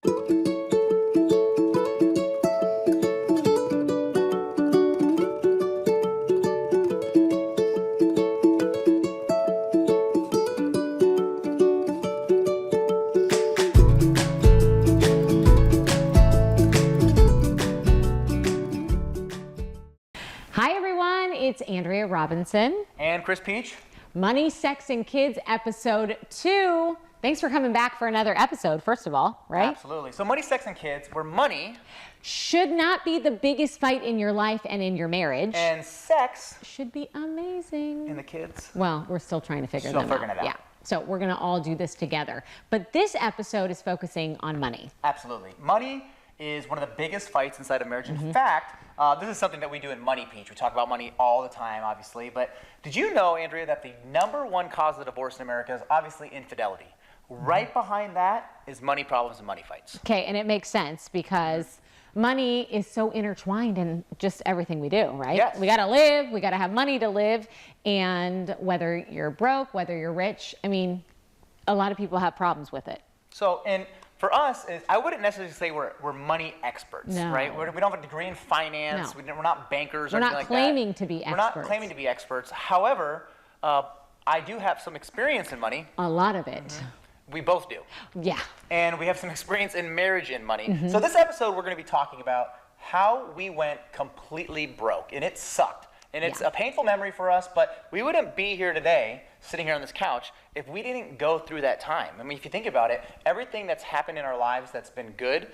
Hi everyone, it's Andrea Robinson. And Chris Peach. Money, Sex, and Kids, episode 2. Thanks for coming back for another episode, first of all, right? Absolutely. So Money, Sex, and Kids, where money should not be the biggest fight in your life and in your marriage. And sex should be amazing. In the kids. Well, we're still trying to figure them it out. Yeah. So we're going to all do this together. But this episode is focusing on money. Absolutely. Money is one of the biggest fights inside of marriage. In fact, this is something that we do in Money Peach. We talk about money all the time, obviously. But did you know, Andrea, that the #1 cause of divorce in America is obviously infidelity? Right behind that is money problems and money fights. Okay, and it makes sense because money is so intertwined in just everything we do, right? Yes. We got to live, we got to have money to live, and whether you're broke, whether you're rich, I mean, a lot of people have problems with it. So, and for us, I wouldn't necessarily say we're money experts, No. right? We don't have a degree in finance. No. We're not bankers or We're anything not like claiming that. to be experts. We're not claiming to be experts. However, I do have some experience in money. A lot of it. We both do. Yeah. And we have some experience in marriage and money. So this episode, we're going to be talking about how we went completely broke, and it sucked. And it's a painful memory for us, but we wouldn't be here today, sitting here on this couch, if we didn't go through that time. I mean, if you think about it, everything that's happened in our lives that's been good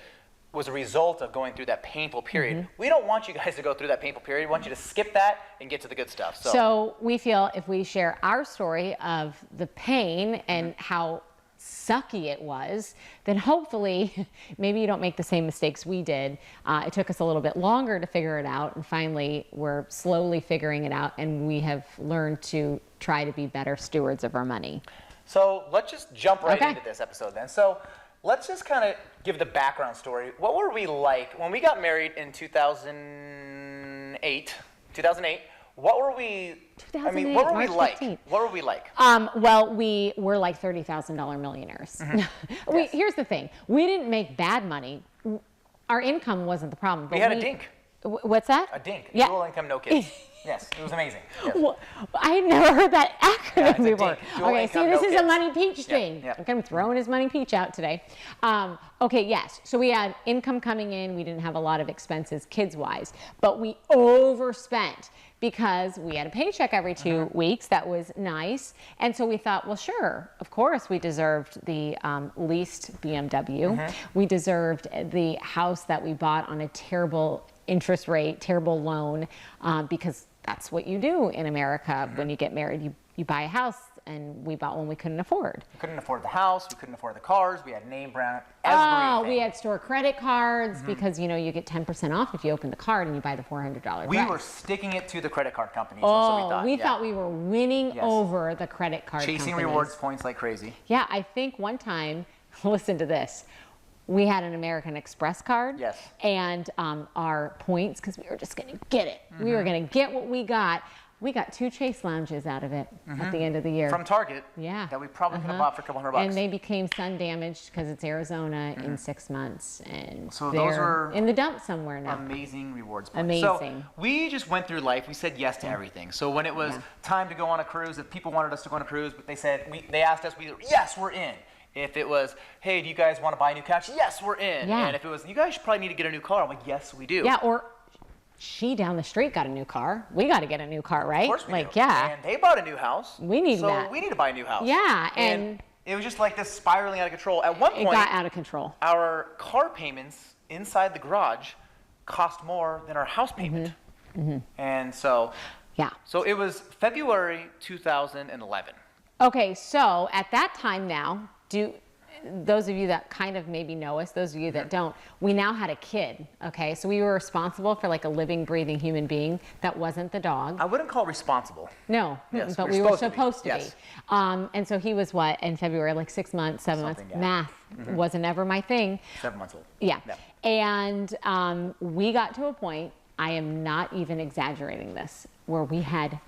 was a result of going through that painful period. We don't want you guys to go through that painful period. We want you to skip that and get to the good stuff. So we feel if we share our story of the pain and how sucky it was, then hopefully maybe you don't make the same mistakes we did. It took us a little bit longer to figure it out, and finally we're slowly figuring it out, and we have learned to try to be better stewards of our money. So let's just jump right into this episode then. So let's just kind of give the background story. What were we like when we got married in 2008? What were we? I mean, what were we like? 15th. What were we like? Well, we were like $30,000 millionaires. Here's the thing: we didn't make bad money. Our income wasn't the problem. But we had a dink. What's that? A dink. Yeah. Dual income, no kids. Yes, it was amazing. Yes. Well, I had never heard that acronym before. Dual Okay, income, see, this no is kids. a Money Peach thing. Yep. Okay, I'm throwing his Money Peach out today. Okay, yes. So we had income coming in. We didn't have a lot of expenses kids-wise, but we overspent because we had a paycheck every 2 weeks. That was nice. And so we thought, well, sure, of course we deserved the leased BMW. We deserved the house that we bought on a terrible interest rate, terrible loan, because that's what you do in America when you get married. You buy a house, and we bought one we couldn't afford. We couldn't afford the house. We couldn't afford the cars. We had name brand everything. Oh, we had store credit cards because, you know, you get 10% off if you open the card and you buy the $400 We dress. were sticking it to the credit card companies. Oh, so we thought we were winning over the credit card chasing companies. rewards points like crazy. Yeah, I think one time, listen to this. We had an American Express card. Yes. And our points, because we were just going to get it. We were going to get what we got. We got 2 Chase lounges out of it at the end of the year. From Target. Yeah. That we probably could have bought for a couple $100. And they became sun damaged because it's Arizona in 6 months. And so they're those were in the dump somewhere now. Amazing rewards points. Amazing. So we just went through life. We said yes to everything. So when it was time to go on a cruise, if people wanted us to go on a cruise, they asked us, yes, we're in. If it was, hey, do you guys want to buy a new couch? Yes, we're in. Yeah. And if it was, you guys should probably need to get a new car. I'm like, yes, we do. Yeah, or she down the street got a new car. We got to get a new car, right? Of course we do. Yeah. And they bought a new house. We need that. So we need to buy a new house. Yeah, and it was just like this spiraling out of control. At one point, it got out of control. Our car payments inside the garage cost more than our house payment. And so, so it was February 2011. Okay, so at that time now, those of you that kind of maybe know us, those of you that don't, we now had a kid, okay? So we were responsible for like a living, breathing human being that wasn't the dog. I wouldn't call it responsible. No, Yes, but we were supposed to be. And so he was what, in February, like 6 months, 7 months? Math wasn't ever my thing. 7 months old. Yeah. And we got to a point, I am not even exaggerating this, where we had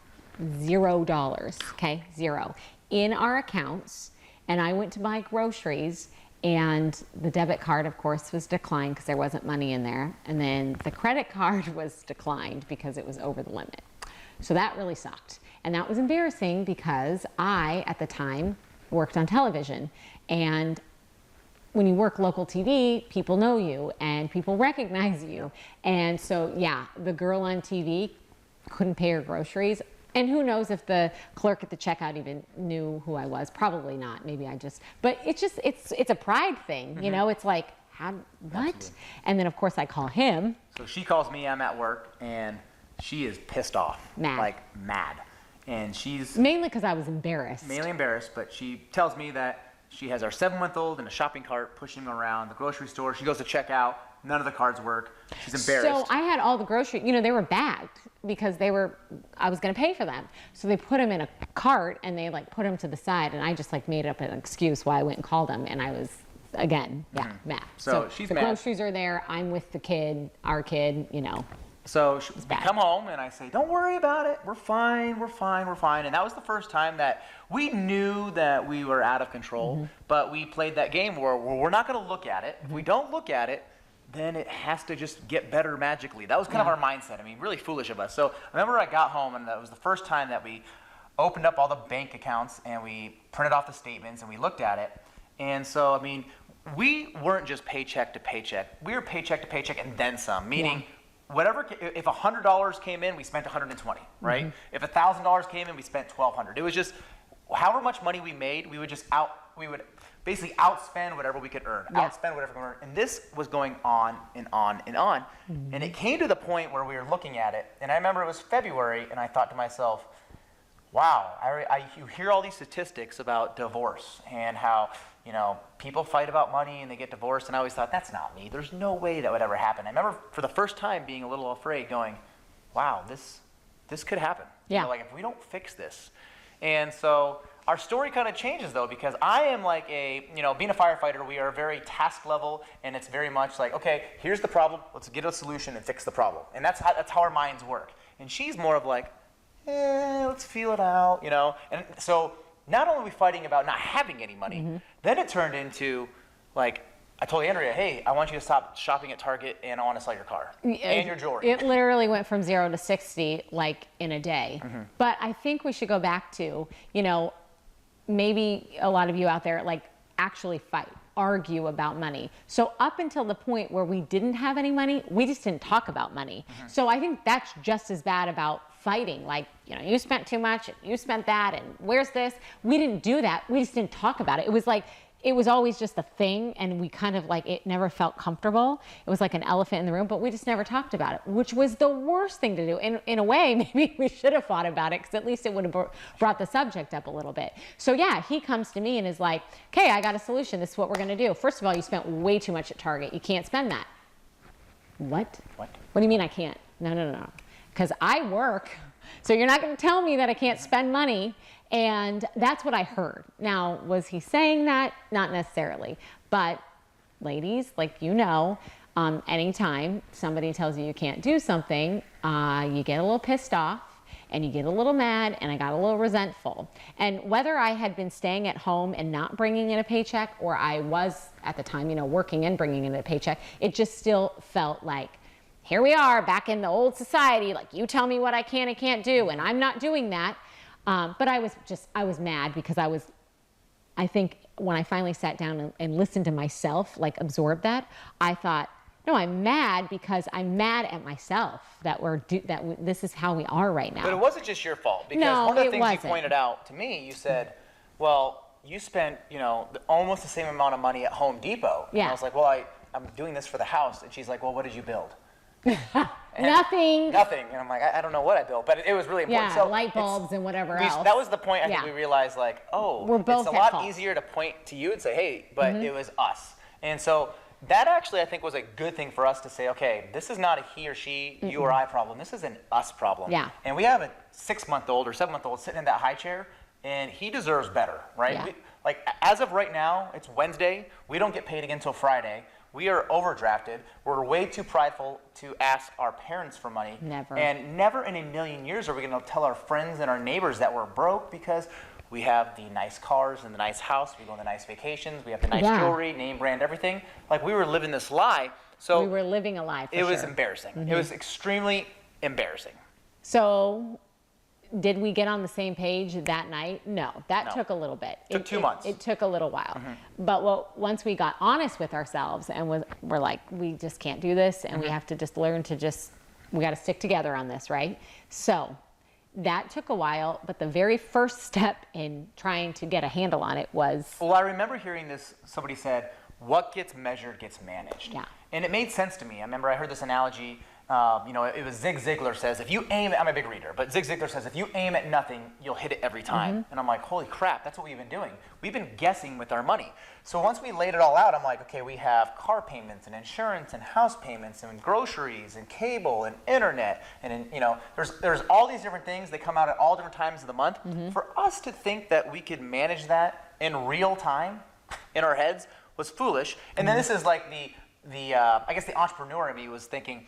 $0, okay, 0, in our accounts. And I went to buy groceries, And the debit card, of course, was declined because there wasn't money in there. And then the credit card was declined because it was over the limit. So that really sucked. And that was embarrassing because I, at the time, worked on television. And when you work local TV, people know you and people recognize you. And so, yeah, the girl on TV couldn't pay her groceries. And who knows if the clerk at the checkout even knew who I was? Probably not. Maybe I just, but it's a pride thing, you know? It's like, what? Absolutely. And then of course I call him. So she calls me, I'm at work, and she is pissed off. Mad. Like mad. And she's... Mainly because I was embarrassed. Mainly embarrassed, but she tells me that she has our 7-month-old in a shopping cart pushing him around the grocery store. She goes to check out. None of the cards work. She's embarrassed. So I had all the groceries, you know, they were bagged because I was going to pay for them. So they put them in a cart and they like put them to the side, and I just like made up an excuse why I went and called them, and I was, again, mad. So she's the mad. The groceries are there. I'm with the kid, our kid, you know. So we come home and I say, don't worry about it. We're fine, we're fine, we're fine. And that was the first time that we knew that we were out of control, but we played that game where we're not going to look at it. If we don't look at it, then it has to just get better magically. That was kind of our mindset. I mean, really foolish of us. So I remember I got home, and that was the first time that we opened up all the bank accounts and we printed off the statements and we looked at it. And so, I mean, we weren't just paycheck to paycheck. We were paycheck to paycheck and then some, meaning whatever, if $100 came in, we spent $120, right? If $1,000 came in, we spent $1,200. It was just however much money we made, we would basically outspend whatever we could earn, outspend whatever we could earn. And this was going on and on and on. And it came to the point where we were looking at it, and I remember it was February, and I thought to myself, wow, you hear all these statistics about divorce and how, you know, people fight about money and they get divorced, and I always thought, that's not me. There's no way that would ever happen. I remember for the first time being a little afraid, going, wow, this could happen. Yeah. You know, like if we don't fix this. And so our story kind of changes though, because I am like being a firefighter, we are very task level, and it's very much like, okay, here's the problem, let's get a solution and fix the problem. And that's how our minds work. And she's more of like, let's feel it out, you know? And so not only are we fighting about not having any money, then it turned into like, I told Andrea, hey, I want you to stop shopping at Target, and I want to sell your car and your jewelry. It literally went from 0 to 60 like in a day. But I think we should go back to, you know, maybe a lot of you out there like actually fight, argue about money. So up until the point where we didn't have any money, we just didn't talk about money. So I think that's just as bad about fighting. Like, you know, you spent too much, and you spent that, and where's this? We didn't do that. We just didn't talk about it. It was like, it was always just a thing, and we kind of like, it never felt comfortable. It was like an elephant in the room, but we just never talked about it, which was the worst thing to do. In a way, maybe we should have thought about it, because at least it would have brought the subject up a little bit. So yeah, he comes to me and is like, okay, I got a solution. This is what we're going to do. First of all, you spent way too much at Target. You can't spend that. What? What do you mean I can't? No. Because I work. So you're not going to tell me that I can't spend money. And that's what I heard. Now, was he saying that? Not necessarily. But ladies, like you know, anytime somebody tells you you can't do something, you get a little pissed off and you get a little mad, and I got a little resentful. And whether I had been staying at home and not bringing in a paycheck, or I was at the time, you know, working and bringing in a paycheck, it just still felt like, here we are back in the old society, like you tell me what I can and can't do, and I'm not doing that. But I was mad because I think when I finally sat down and listened to myself, like absorb that, I thought, no, I'm mad because I'm mad at myself that this is how we are right now. But it wasn't just your fault, because No, one of the it things wasn't. you pointed out to me, you said, well, you spent, you know, almost the same amount of money at Home Depot. Yeah. And I was like, well, I'm doing this for the house. And she's like, well, what did you build? Nothing. And I'm like, I don't know what I built, but it was really important. Yeah, light bulbs and whatever else. That was the point I think we realized, like, oh, We're both it's a at lot fault. easier to point to you and say, hey, but it was us. And so that actually I think was a good thing for us to say, okay, this is not a he or she, you or I problem. This is an us problem. Yeah. And we have a 6-month-old or 7-month-old sitting in that high chair, and he deserves better, right? Yeah. Like, as of right now, it's Wednesday. We don't get paid again until Friday. We are overdrafted. We're way too prideful to ask our parents for money. Never. And never in a million years are we going to tell our friends and our neighbors that we're broke, because We have the nice cars and the nice house. We go on the nice vacations. We have the nice jewelry, name brand, everything. Like we were living this lie. So we were living a lie. It was embarrassing. It was extremely embarrassing. So did we get on the same page that night? No, that took a little bit. It took 2 months. It took a little while. But once we got honest with ourselves and we're like, we just can't do this, and we have to just learn to we got to stick together on this, right? So that took a while, but the very first step in trying to get a handle on it was... Well, I remember hearing this, somebody said, what gets measured gets managed. Yeah. And it made sense to me. I remember I heard this analogy, it was Zig Ziglar says, if you aim at, I'm a big reader, but Zig Ziglar says, if you aim at nothing, you'll hit it every time. And I'm like, holy crap, that's what we've been doing. We've been guessing with our money. So once we laid it all out, I'm like, okay, we have car payments and insurance and house payments and groceries and cable and internet. And, there's all these different things that come out at all different times of the month. For us to think that we could manage that in real time in our heads was foolish. And then this is like I guess the entrepreneur in me was thinking,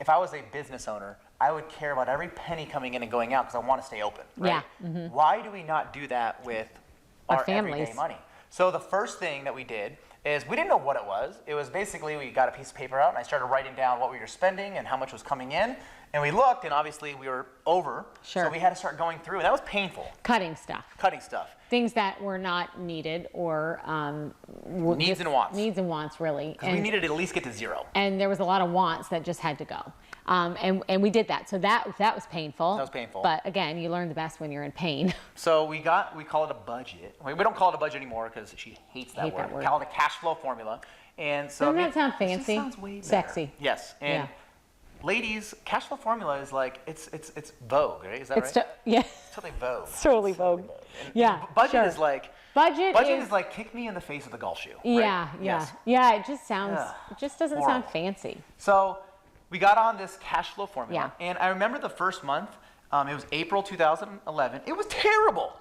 if I was a business owner, I would care about every penny coming in and going out because I want to stay open, right? Yeah. Why do we not do that with our families. everyday money? So the first thing that we did is we didn't know what it was. It was basically we got a piece of paper out and I started writing down what we were spending and how much was coming in. And we looked and obviously we were over. Sure. So we had to start going through. And that was painful. Cutting stuff. Things that were not needed or... needs and wants. Needs and wants, really. Because we needed to at least get to zero. And there was a lot of wants that just had to go. And we did that. So that was painful. That was painful. But again, you learn the best when you're in pain. So we call it a budget. We don't call it a budget anymore because she hates that word. We call it a cash flow formula. And so doesn't that sound fancy? It sounds way better. Sexy. Yes. And ladies, cash flow formula is like it's Vogue, right? Is that right? It's totally Vogue. It's totally Vogue. Yeah. Budget is like budget is like kick me in the face with a golf shoe. Right? Yeah. It just sounds. It just doesn't sound fancy. So we got on this cash flow formula, and I remember the first month. It was April 2011. It was terrible.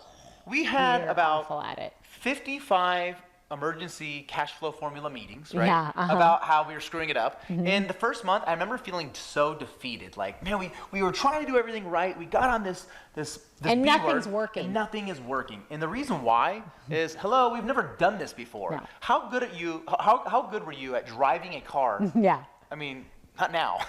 We had about 55 emergency cash flow formula meetings, right? Yeah, about how we were screwing it up. And the first month, I remember feeling so defeated. Like, man, we were trying to do everything right. We got on this and B nothing's word, working. and nothing is working. And the reason why is, hello, we've never done this before. No. How good were you at driving a car? Yeah. I mean, not now.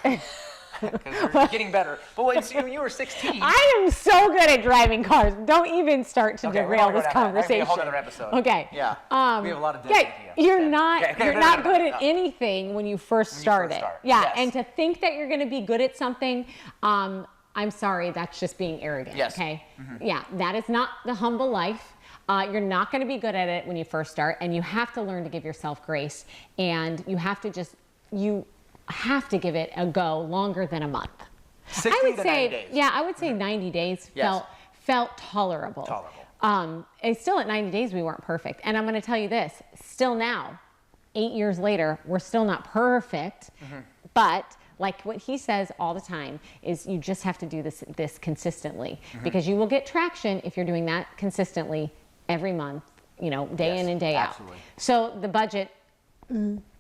Because you're getting better. But when you were 16. I am so good at driving cars. Don't even start to derail this conversation. A whole other episode. Okay. Yeah. We have a lot of you're not good at anything when you first start it. Yeah. Yes. And to think that you're going to be good at something, I'm sorry, that's just being arrogant. Yes. Okay. Yeah. That is not the humble life. You're not going to be good at it when you first start, and you have to learn to give yourself grace, and you have to give it a go longer than a month. 60 I would to say, 90 days. Yeah, I would say 90 days felt tolerable. And still at 90 days, we weren't perfect. And I'm going to tell you this, still now, 8 years later, we're still not perfect, but like what he says all the time is you just have to do this consistently because you will get traction if you're doing that consistently every month, day in and day out. So the budget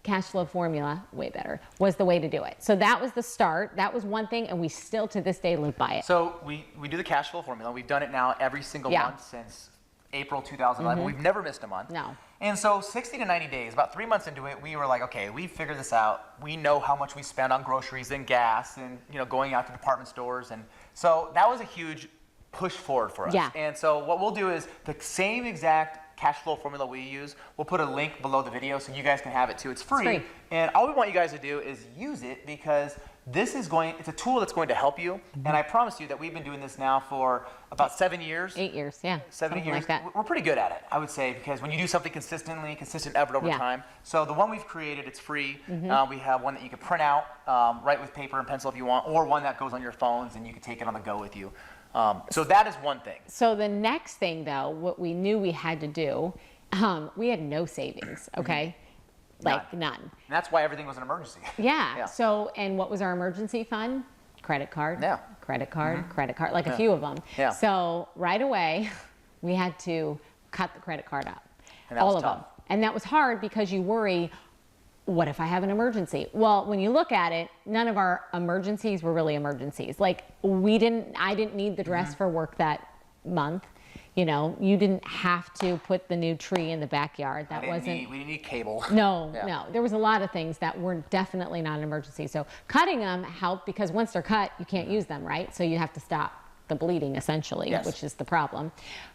cash flow formula, way better, was the way to do it. So that was the start. That was one thing, and we still to this day live by it. So we do the cash flow formula. We've done it now every single month since April 2011. We've never missed a month. No. And so 60 to 90 days, about 3 months into it, we were like, okay, we figured this out. We know how much we spend on groceries and gas and going out to department stores. And so that was a huge push forward for us. Yeah. And so what we'll do is the same exact cash flow formula we use, we'll put a link below the video so you guys can have it too. It's free. And all we want you guys to do is use it because it's a tool that's going to help you. And I promise you that we've been doing this now for about 7 years. 8 years, yeah. 7 years. Like that. We're pretty good at it, I would say, because when you do something consistent effort over time. So the one we've created, it's free. We have one that you can print out, write with paper and pencil if you want, or one that goes on your phones and you can take it on the go with you. So that is one thing. So the next thing, though, what we knew we had to do, we had no savings, okay? Like none. And that's why everything was an emergency. Yeah. So, and what was our emergency fund? Credit card. Yeah. Credit card, like a few of them. Yeah. So right away, we had to cut the credit card out. And that all was of tough. them. And that was hard because you worry, what if I have an emergency? Well, when you look at it, none of our emergencies were really emergencies. Like I didn't need the dress for work that month. You know, you didn't have to put the new tree in the backyard. That we didn't need cable. No, no. There was a lot of things that were definitely not an emergency. So cutting them helped because once they're cut, you can't use them, right? So you have to stop the bleeding essentially, which is the problem.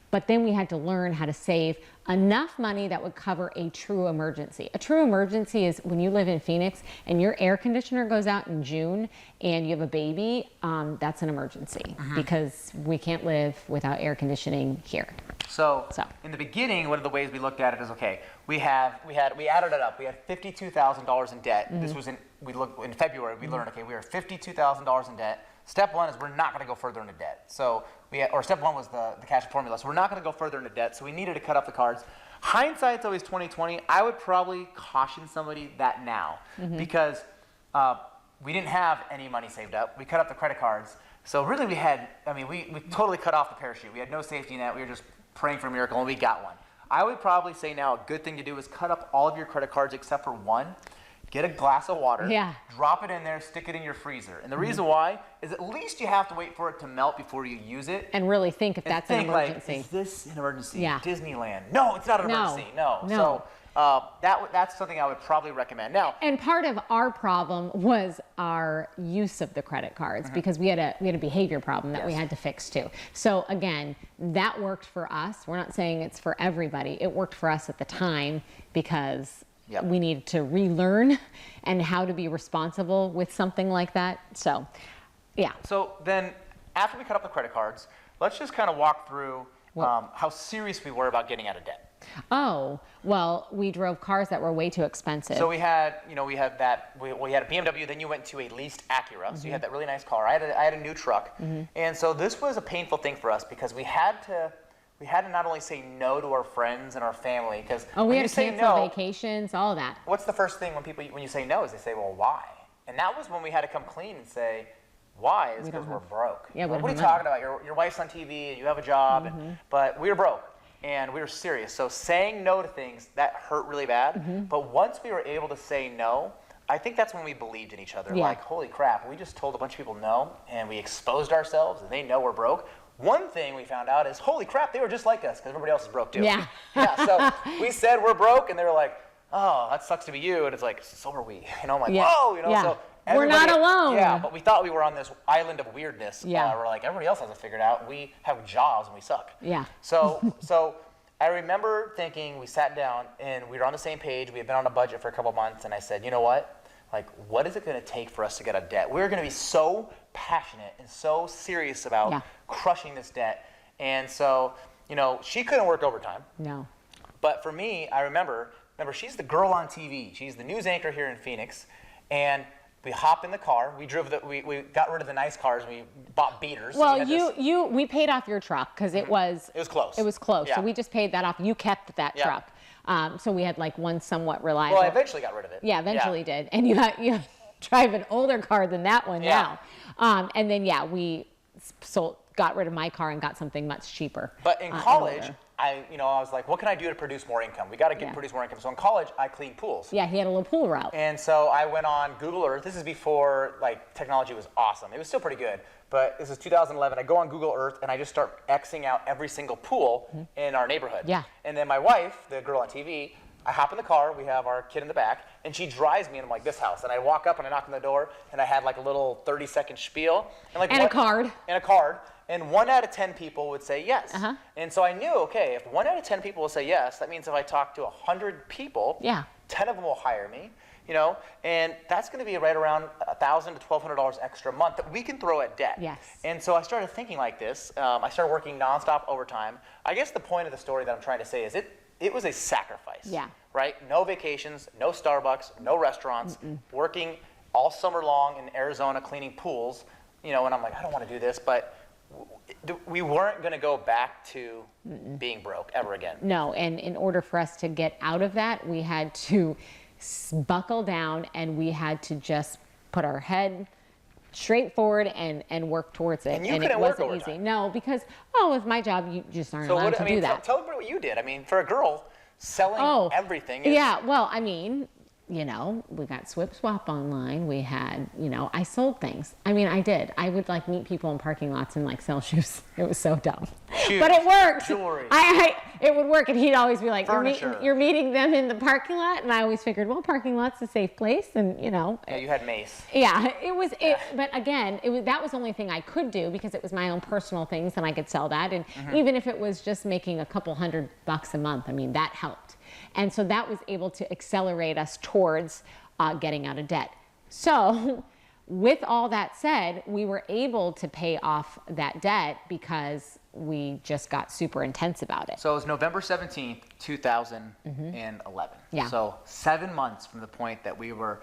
But then we had to learn how to save enough money that would cover a true emergency. A true emergency is when you live in Phoenix and your air conditioner goes out in June and you have a baby, that's an emergency because we can't live without air conditioning here. So in the beginning, one of the ways we looked at it is, okay, we added it up. We had $52,000 in debt. This was in February. We learned, okay, we are $52,000 in debt. Step one is we're not going to go further into debt. So step one was the cash formula. So we're not going to go further into debt. So we needed to cut up the cards. Hindsight's always 20/20. I would probably caution somebody that now because we didn't have any money saved up. We cut up the credit cards. So really we totally cut off the parachute. We had no safety net. We were just praying for a miracle and we got one. I would probably say now a good thing to do is cut up all of your credit cards except for one. Get a glass of water, drop it in there, stick it in your freezer. And the reason why is at least you have to wait for it to melt before you use it. And really think if that's an emergency. Like, is this an emergency? Yeah. Disneyland. No, it's not an emergency. No. So that's something I would probably recommend. Now, and part of our problem was our use of the credit cards because we had a behavior problem that we had to fix too. So again, that worked for us. We're not saying it's for everybody. It worked for us at the time because we needed to relearn and how to be responsible with something like that. So, yeah. So then after we cut up the credit cards, let's just kind of walk through how serious we were about getting out of debt. Oh, well, we drove cars that were way too expensive. So we had a BMW, then you went to a leased Acura. So you had that really nice car. I had a new truck. And so this was a painful thing for us because we had to not only say no to our friends and our family, because we had to cancel vacations, all of that. What's the first thing when you say no is they say, well, why? And that was when we had to come clean and say, why? It's because we're broke. Yeah, what are you talking about? Your wife's on TV and you have a job, but we were broke and we were serious. So saying no to things, that hurt really bad. But once we were able to say no, I think that's when we believed in each other. Like, holy crap, we just told a bunch of people no and we exposed ourselves and they know we're broke. One thing we found out is, holy crap, they were just like us because everybody else is broke too. Yeah. So we said we're broke and they were like, oh, that sucks to be you. And it's like, so are we. I'm like, whoa, so we're not alone. Yeah, but we thought we were on this island of weirdness. We're like, everybody else has it figured out. We have jobs and we suck. Yeah. So I remember thinking, we sat down and we were on the same page. We had been on a budget for a couple months and I said, you know what? Like, what is it going to take for us to get out of debt? We're going to be so passionate and so serious about crushing this debt. And so, she couldn't work overtime. No. But for me, I remember she's the girl on TV. She's the news anchor here in Phoenix. And we hop in the car. We got rid of the nice cars. We bought beaters. Well, we paid off your truck because it was close. It was close. Yeah. So we just paid that off. You kept that truck. So we had like one somewhat reliable. Well, I eventually got rid of it. Yeah, eventually did. And you drive an older car than that one now. And then we got rid of my car and got something much cheaper. But in college, I was like, what can I do to produce more income? We got to produce more income. So in college, I cleaned pools. Yeah, he had a little pool route. And so I went on Google Earth. This is before technology was awesome. It was still pretty good. But this is 2011. I go on Google Earth and I just start Xing out every single pool in our neighborhood. Yeah. And then my wife, the girl on TV, I hop in the car. We have our kid in the back, and she drives me, and I'm like, this house. And I walk up and I knock on the door, and I had like a little 30-second spiel. And a card. And a card. And 1 out of 10 people would say yes. And so I knew, okay, if 1 out of 10 people will say yes, that means if I talk to 100 people, 10 of them will hire me. And that's going to be right around $1,000 to $1,200 extra a month that we can throw at debt. Yes. And so I started thinking like this. I started working nonstop overtime. I guess the point of the story that I'm trying to say is it was a sacrifice. Yeah. Right? No vacations, no Starbucks, no restaurants, working all summer long in Arizona cleaning pools. And I'm like, I don't want to do this, but we weren't going to go back to being broke ever again. No, and in order for us to get out of that, we had to buckle down and we had to just put our head straight forward and work towards it. And you it couldn't work wasn't easy. overtime. No, because with my job, you just aren't allowed to do that. Tell everybody what you did. I mean, for a girl, selling everything is... Yeah, well, I mean, we got Swip Swap online. We had, I sold things. I mean, I did. I would meet people in parking lots and sell shoes. It was so dumb. Shoes, but it worked. jewelry. It would work, and he'd always be like, Furniture. you're meeting them in the parking lot, and I always figured, well, parking lot's a safe place, and you know. Yeah, you had mace. Yeah, it was. But again, that was the only thing I could do because it was my own personal things, and I could sell that, and even if it was just making a couple $100 a month, I mean, that helped, and so that was able to accelerate us towards getting out of debt. So. With all that said, we were able to pay off that debt because we just got super intense about it. So it was November 17th, 2011. Yeah. So 7 months from the point that we were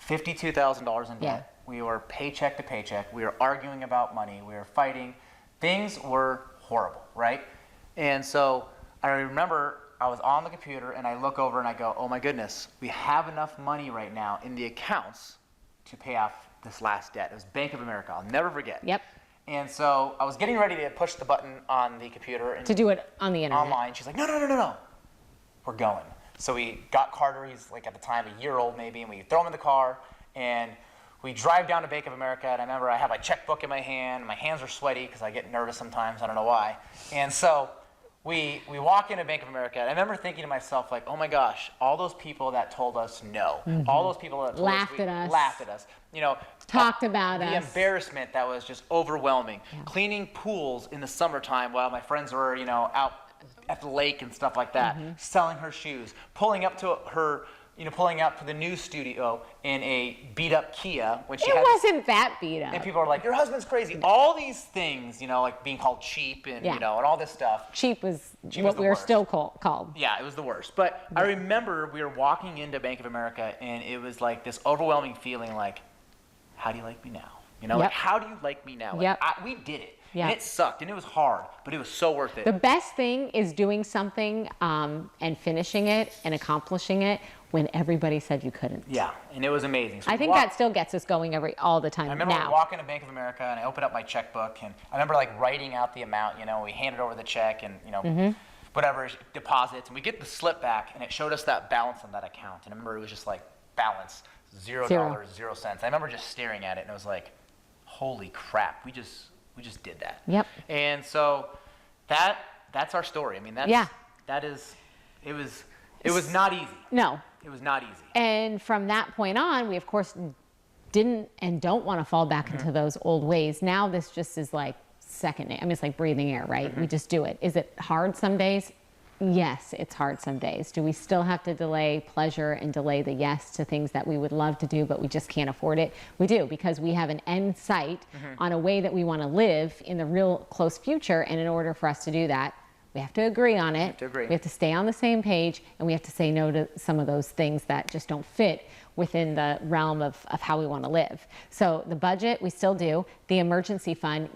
$52,000 in debt. Yeah. We were paycheck to paycheck. We were arguing about money. We were fighting. Things were horrible, right? And so I remember I was on the computer and I look over and I go, oh my goodness, we have enough money right now in the accounts to pay off this last debt. It was Bank of America. I'll never forget. Yep. And so I was getting ready to push the button on the computer and To do it on the internet. online. She's like, no. We're going. So we got Carter, he's like at the time a year old maybe, and we throw him in the car and we drive down to Bank of America. And I remember I have my checkbook in my hand. My hands are sweaty because I get nervous sometimes. I don't know why. And so we walk into Bank of America, and I remember thinking to myself, like, oh my gosh, all those people that told us no, all those people that told Laughed at us. laughed at us, you know, Talked about the us. embarrassment that was just overwhelming. Cleaning pools in the summertime while my friends were, you know, out at the lake and stuff like that, selling her shoes, pulling up to the news studio in a beat up Kia when she It had. wasn't that beat up. And people are like, your husband's crazy. All these things, you know, like being called cheap and, Yeah. you know, and all this stuff. Cheap was Cheap what was the we were worst. still called. Yeah, it was the worst. But I remember we were walking into Bank of America and it was like this overwhelming feeling like, how do you like me now? You know, Yep. like, how do you like me now? Like, Yep. we did it. Yep. And it sucked and it was hard, but it was so worth it. The best thing is doing something and finishing it and accomplishing it when everybody said you couldn't. Yeah, and it was amazing. So I we think that still gets us going all the time I remember now. walking to Bank of America and I opened up my checkbook and I remember like writing out the amount, you know, we handed over the check and, you know, whatever deposits, and we get the slip back and it showed us that balance on that account. And I remember it was just like balance, $0, 0 cents. I remember just staring at it and it was like, holy crap, we just did that. Yep. And so that's our story. I mean, it was not easy. No. It was not easy. And from that point on, we of course didn't and don't want to fall back into those old ways. Now this just is like second nature. I mean, it's like breathing air, right? We just do it. Is it hard some days? Yes, it's hard some days. Do we still have to delay pleasure and delay the yes to things that we would love to do, but we just can't afford it? We do, because we have an end sight on a way that we want to live in the real close future. And in order for us to do that, we have to agree on it. We have to stay on the same page, and we have to say no to some of those things that just don't fit within the realm of how we want to live. So the budget, we still do. The emergency fund,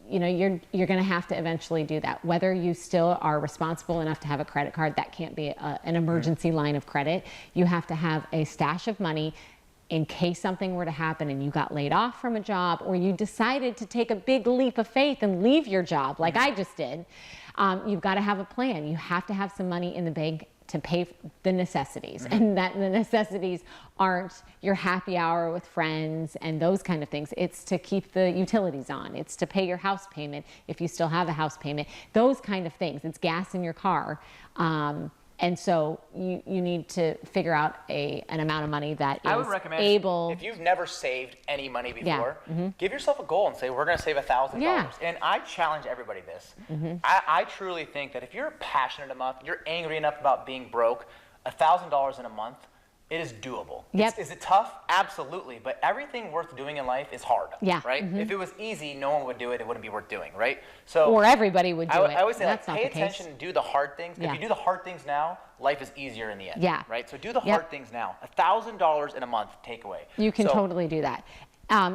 you know, you're going to have to eventually do that. Whether you still are responsible enough to have a credit card, that can't be an emergency line of credit. You have to have a stash of money in case something were to happen and you got laid off from a job, or you decided to take a big leap of faith and leave your job like I just did. You've got to have a plan. You have to have some money in the bank to pay the necessities, and that the necessities aren't your happy hour with friends and those kind of things. It's to keep the utilities on. It's to pay your house payment if you still have a house payment. Those kind of things. It's gas in your car. And so you need to figure out an amount of money that is I would recommend, able. if you've never saved any money before, Yeah. give yourself a goal and say, we're going to save $1,000. Yeah. And I challenge everybody this. I truly think that if you're passionate enough, you're angry enough about being broke, $1,000 in a month, it is doable. Yep. Is it tough? Absolutely. But everything worth doing in life is hard. Yeah. Right? If it was easy, no one would do it. It wouldn't be worth doing. Right? So Or everybody would do it. I always say, That's like, not pay the case. attention and do the hard things. Yeah. If you do the hard things now, life is easier in the end. Yeah. Right? So do the Yep. hard things now. $1,000 in a month takeaway. You can So- totally do that.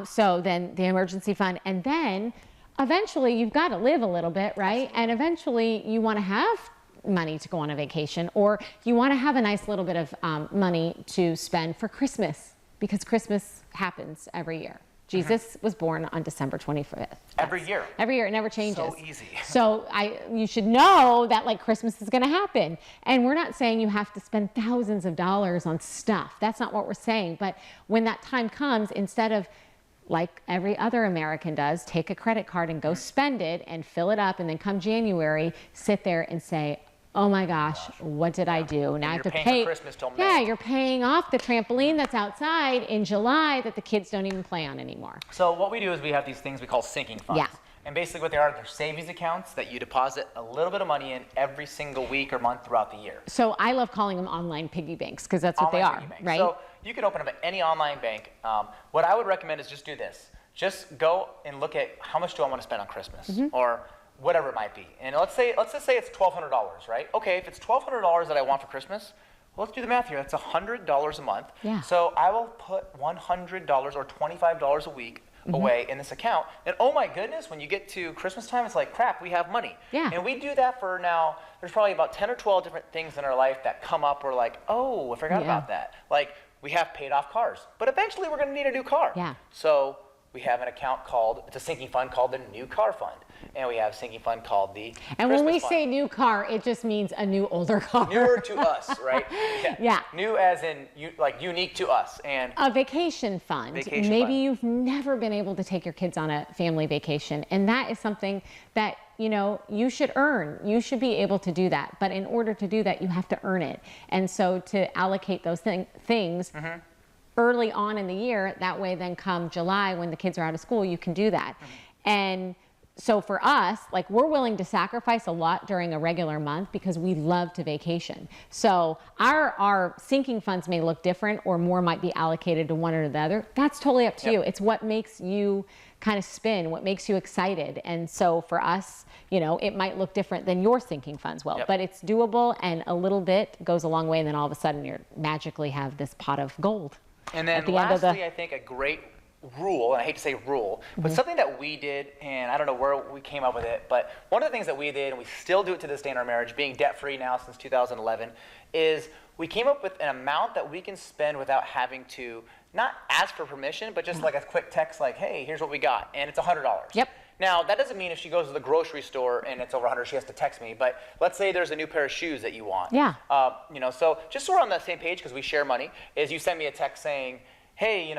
So then the emergency fund, and then eventually you've got to live a little bit, right? And eventually you want to have money to go on a vacation, or you want to have a nice little bit of money to spend for Christmas, because Christmas happens every year. Jesus was born on December 25th. Every year. Every year, it never changes. So easy. So you should know that like Christmas is going to happen. And we're not saying you have to spend thousands of dollars on stuff. That's not what we're saying. But when that time comes, instead of like every other American does, take a credit card and go spend it and fill it up, and then come January, sit there and say, oh my gosh, what did I do? Now I have to pay for Christmas till May. Yeah, you're paying off the trampoline that's outside in July that the kids don't even play on anymore. So what we do is we have these things we call sinking funds. Yeah. And basically what they are, they're savings accounts that you deposit a little bit of money in every single week or month throughout the year. So I love calling them online piggy banks because that's what they are, right? So you can open up any online bank. What I would recommend is just do this. Just go and look at how much do I want to spend on Christmas or whatever it might be. And let's just say it's $1,200, right? Okay, if it's $1,200 that I want for Christmas, well, let's do the math here. That's $100 a month. Yeah. So I will put $100 or $25 a week away in this account. And oh my goodness, when you get to Christmas time, it's like, crap, we have money. Yeah. And we do that for now, there's probably about 10 or 12 different things in our life that come up. We're like, oh, I forgot about that. Like, we have paid off cars, but eventually we're going to need a new car. Yeah. So we have an account it's a sinking fund called the New Car Fund. And we have a sinking fund called the And Christmas when we fund. say new car, it just means a new older car. Newer to us, right? Yeah. New as in like unique to us. And a vacation fund. Vacation Maybe fund. you've never been able to take your kids on a family vacation, and that is something that you should earn. You should be able to do that. But in order to do that, you have to earn it. And so to allocate those things early on in the year, that way then come July when the kids are out of school, you can do that. And so for us, like, we're willing to sacrifice a lot during a regular month because we love to vacation. So our sinking funds may look different, or more might be allocated to one or the other. That's totally up to you. It's what makes you kind of spin, what makes you excited. And so for us, it might look different than your sinking funds will, but it's doable, and a little bit goes a long way, and then all of a sudden you magically have this pot of gold. And then lastly, I think a great rule, and I hate to say rule, but something that we did, and I don't know where we came up with it, but one of the things that we did, and we still do it to this day in our marriage, being debt-free now since 2011, is we came up with an amount that we can spend without having to not ask for permission, but just like a quick text like, hey, here's what we got, and it's $100. Yep. Now, that doesn't mean if she goes to the grocery store and it's over 100, she has to text me, but let's say there's a new pair of shoes that you want. Yeah. So just so we're on the same page, because we share money, is you send me a text saying, hey,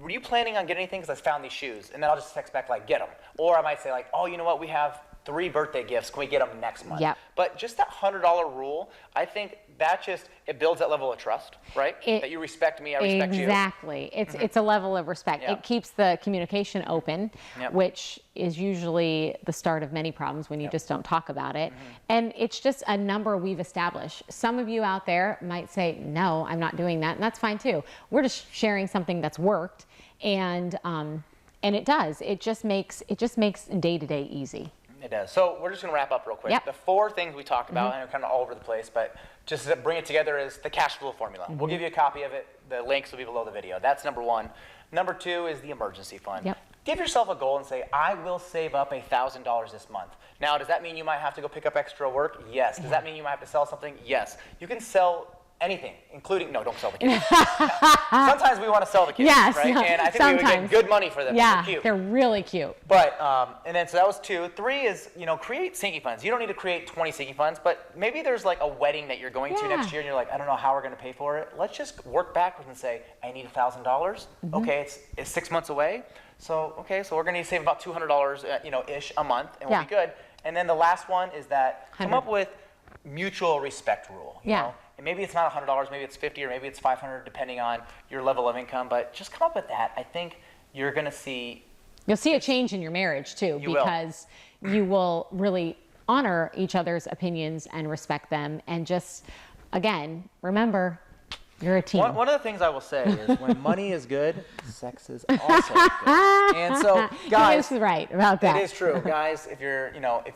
were you planning on getting anything because I found these shoes? And then I'll just text back like, get them. Or I might say like, oh, you know what, we have 3 birthday gifts. Can we get them next month? Yep. But just that $100 rule, I think that it builds that level of trust, right? That you respect me, I respect you. Exactly. It's a level of respect. Yeah. It keeps the communication open, which is usually the start of many problems when you just don't talk about it. And it's just a number we've established. Some of you out there might say, no, I'm not doing that, and that's fine too. We're just sharing something that's worked, and it does. It just makes day-to-day easy. It does. So we're just going to wrap up real quick. Yep. The 4 things we talked about, and they're kind of all over the place, but just to bring it together is the cash flow formula. We'll give you a copy of it. The links will be below the video. That's number 1. Number 2 is the emergency fund. Yep. Give yourself a goal and say, I will save up $1,000 this month. Now, does that mean you might have to go pick up extra work? Yes. Does that mean you might have to sell something? Yes. You can sell anything, including, no, don't sell the kids. Sometimes we want to sell the kids, Yes, right? And I think we would get good money for them. Yeah, they're cute. they're really cute. But, and then, so that was 2. 3 is, create sinking funds. You don't need to create 20 sinking funds, but maybe there's like a wedding that you're going to next year and you're like, I don't know how we're going to pay for it. Let's just work backwards and say, I need $1,000. Okay, it's 6 months away. So, okay, so we're going to need to save about $200, ish a month, and we'll be good. And then the last one is that come up with mutual respect rule. You know? And maybe it's not $100, maybe it's $50, or maybe it's $500, depending on your level of income. But just come up with that. I think you're going to see. You'll see a change in your marriage too, because you will really honor each other's opinions and respect them. And just, again, remember, you're a team. One of the things I will say is when money is good, sex is also good. And so, guys, he is right about that. It is true, guys. If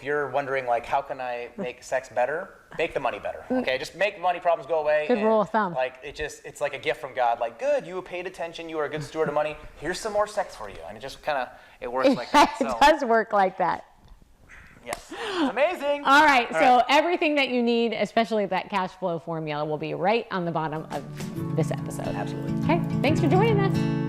you're wondering like, how can I make sex better? Make the money better. Okay, just make money problems go away. Good rule of thumb. Like it's like a gift from God. Like, good, you paid attention. You are a good steward of money. Here's some more sex for you, and it just it works like that. It does work like that. Yes. It's amazing. All right. So everything that you need, especially that cash flow formula, will be right on the bottom of this episode. Absolutely. Okay. Thanks for joining us.